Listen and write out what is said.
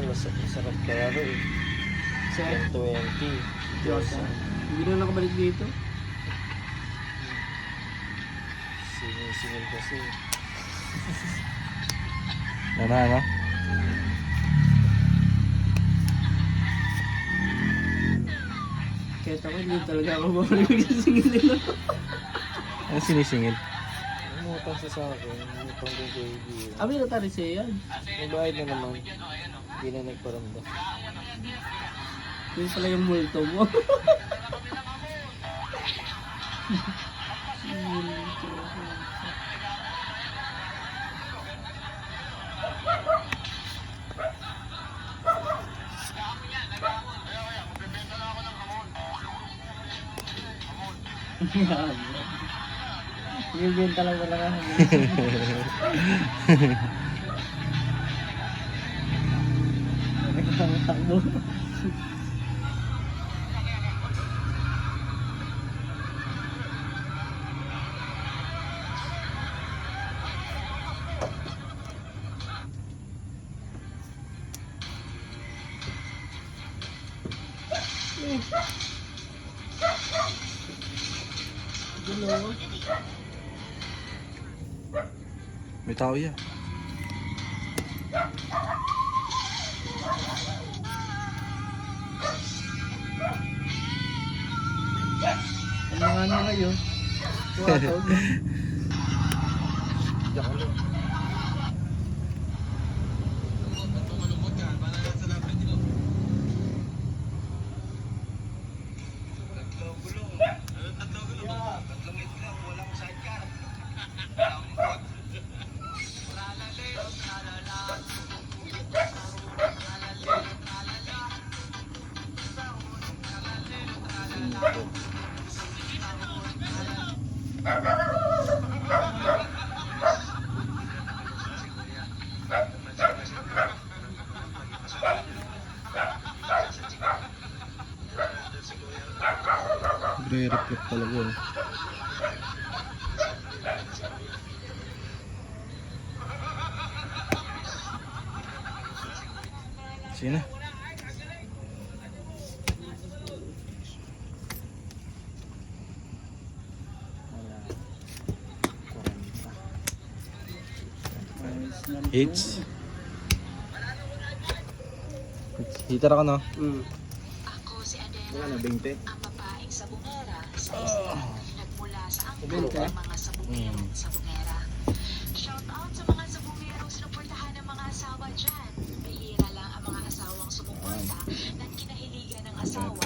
masarap kaya rin eh. Sa 120. Diyosa. Hindi na nakabalik dito. Singil kasi. Ano? Kahit ako hindi talaga ako babalik sa singil nila. Ano sinisingil? Umutang siya sa akin. Umutang din kay Gia. Abi na tari siya yan. May bayad na naman. Hindi na nagparanda. Yun pala yung multo mo. Bibenta lang talaga. Takbo. Gulo. May tao yan. Ano nga na kayo? Tuwatog. Diyan ka lang. Re-reflect talaga yun. Sige na. Hits. Hitar ako no? Ako si Adela, Wala na, 20. ang babaeng sabungera sa isla. Nagmula sa angkol Benta? ng mga sabungerong sabungera. Shout out sa mga sabungerong sinuportahan ng mga asawa dyan. Bihira lang ang mga asawang sumuporta ng kinahiligan ng asawa